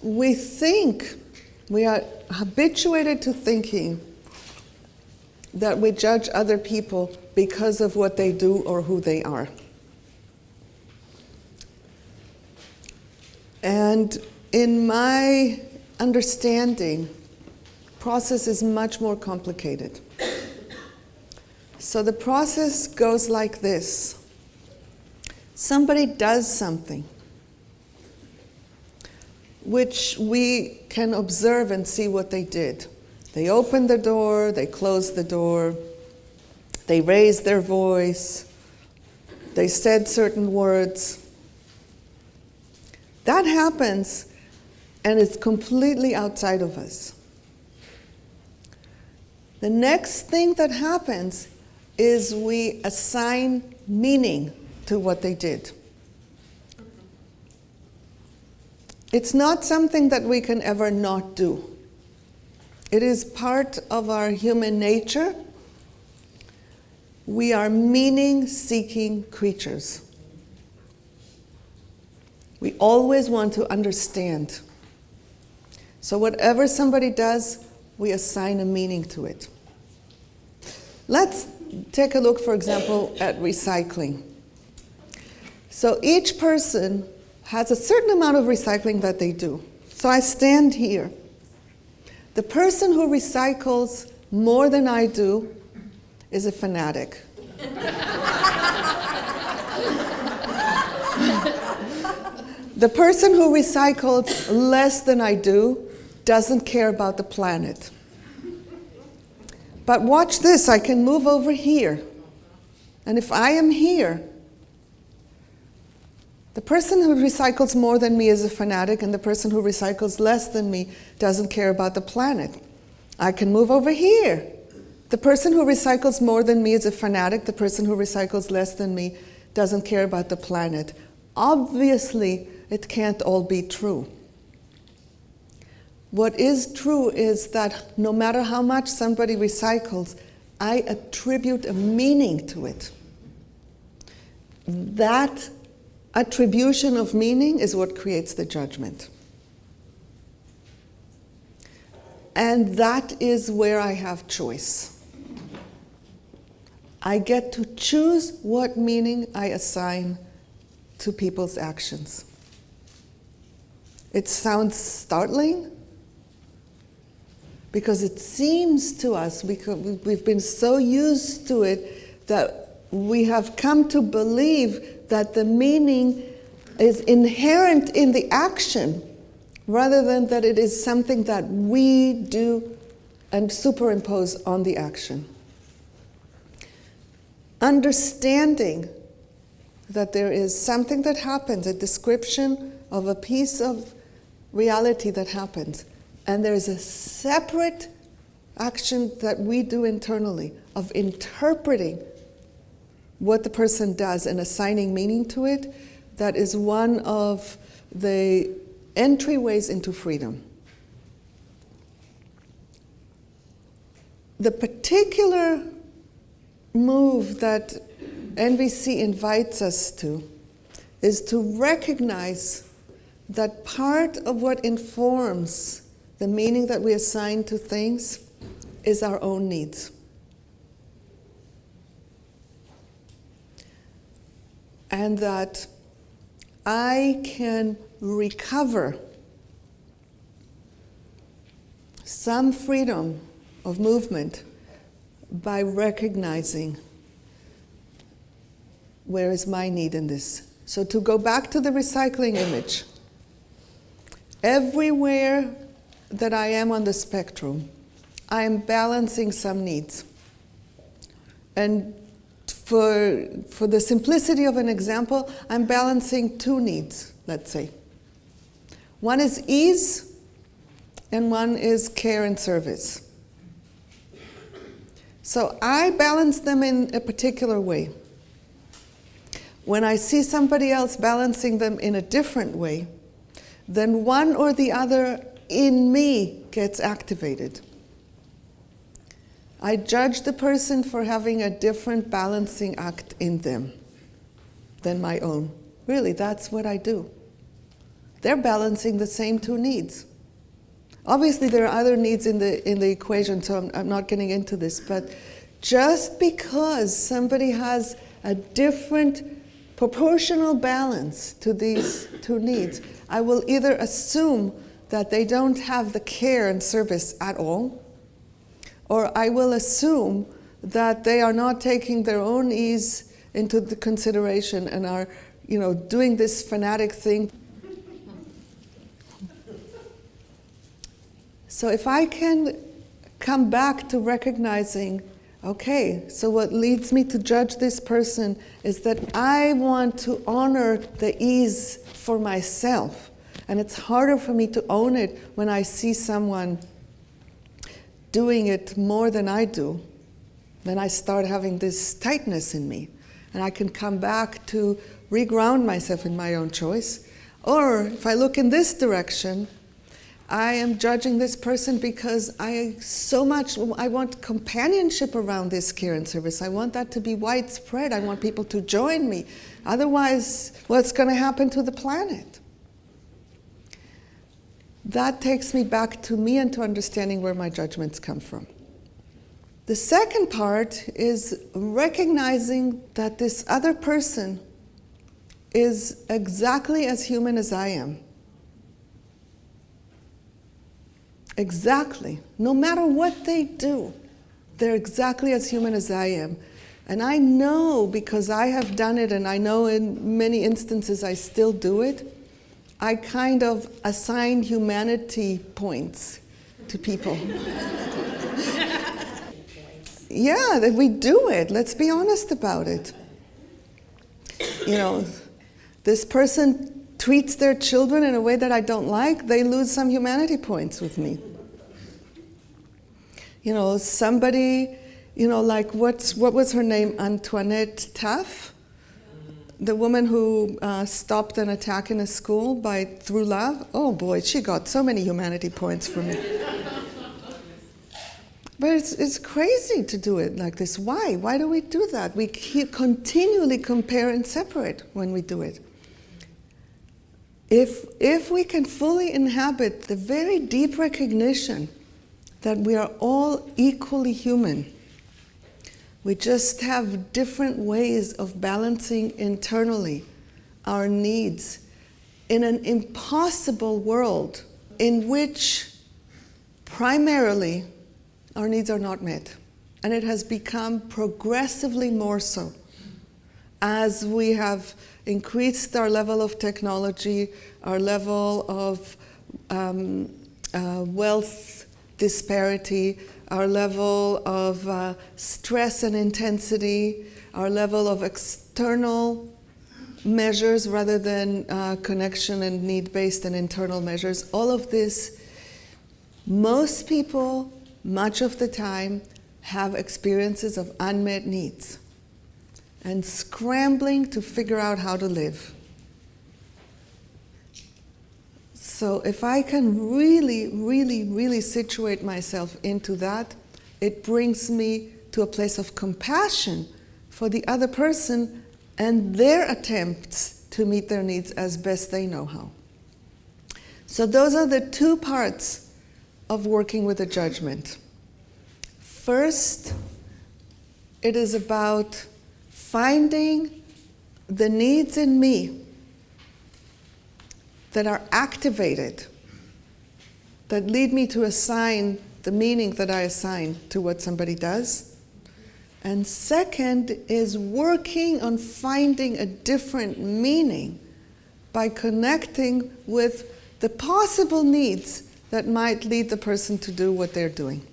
we are habituated to thinking that we judge other people because of what they do or who they are. And in my understanding, process is much more complicated. So the process goes like this. Somebody does something which we can observe and see what they did. They opened the door, they closed the door, they raised their voice, they said certain words. That happens, and it's completely outside of us. The next thing that happens is we assign meaning to what they did. It's not something that we can ever not do. It is part of our human nature. We are meaning-seeking creatures. We always want to understand. So whatever somebody does, we assign a meaning to it. Let's take a look, for example, at recycling. So each person has a certain amount of recycling that they do. So I stand here. The person who recycles more than I do is a fanatic. The person who recycles less than I do doesn't care about the planet. But watch this, I can move over here. And if I am here, the person who recycles more than me is a fanatic, and the person who recycles less than me doesn't care about the planet. I can move over here. The person who recycles more than me is a fanatic. The person who recycles less than me doesn't care about the planet. Obviously, it can't all be true. What is true is that no matter how much somebody recycles, I attribute a meaning to it. That attribution of meaning is what creates the judgment. And that is where I have choice. I get to choose what meaning I assign to people's actions. It sounds startling because it seems to us, we've been so used to it that we have come to believe that the meaning is inherent in the action rather than that it is something that we do and superimpose on the action. Understanding that there is something that happens, a description of a piece of reality that happens, and there is a separate action that we do internally of interpreting what the person does and assigning meaning to it, that is one of the entryways into freedom. The particular move that NVC invites us to is to recognize that part of what informs the meaning that we assign to things is our own needs. And that I can recover some freedom of movement by recognizing where is my need in this. So to go back to the recycling image, everywhere that I am on the spectrum, I am balancing some needs. And for the simplicity of an example, I'm balancing two needs, let's say. One is ease, and one is care and service. So I balance them in a particular way. When I see somebody else balancing them in a different way, then one or the other in me gets activated. I judge the person for having a different balancing act in them than my own. Really, that's what I do. they're balancing the same two needs. Obviously, there are other needs in the equation, so I'm not getting into this, but just because somebody has a different proportional balance to these two needs, I will either assume that they don't have the care and service at all, or I will assume that they are not taking their own ease into the consideration and are, doing this fanatic thing. So if I can come back to recognizing, okay, so what leads me to judge this person is that I want to honor the ease for myself. And it's harder for me to own it when I see someone doing it more than I do. Then I start having this tightness in me. And I can come back to reground myself in my own choice. Or if I look in this direction, I am judging this person because I want companionship around this care and service. I want that to be widespread. I want people to join me. Otherwise, what's going to happen to the planet? That takes me back to me and to understanding where my judgments come from. The second part is recognizing that this other person is exactly as human as I am. Exactly. No matter what they do, they're exactly as human as I am. And I know, because I have done it, and I know in many instances I still do it, I kind of assign humanity points to people. Yeah, that we do it. Let's be honest about it. This person treats their children in a way that I don't like, they lose some humanity points with me. Somebody, like what was her name? Antoinette Taff? The woman who stopped an attack in a school through love. Oh boy, she got so many humanity points from me. But it's crazy to do it like this. Why? Why do we do that? We continually compare and separate when we do it. If we can fully inhabit the very deep recognition that we are all equally human, we just have different ways of balancing internally our needs in an impossible world in which primarily our needs are not met. And it has become progressively more so as we have increased our level of technology, our level of wealth disparity, our level of stress and intensity, our level of external measures rather than connection and need-based and internal measures. All of this, most people, much of the time, have experiences of unmet needs and scrambling to figure out how to live. So if I can really, really, really situate myself into that, it brings me to a place of compassion for the other person and their attempts to meet their needs as best they know how. So those are the two parts of working with a judgment. First, it is about finding the needs in me that are activated, that lead me to assign the meaning that I assign to what somebody does. And second is working on finding a different meaning by connecting with the possible needs that might lead the person to do what they're doing.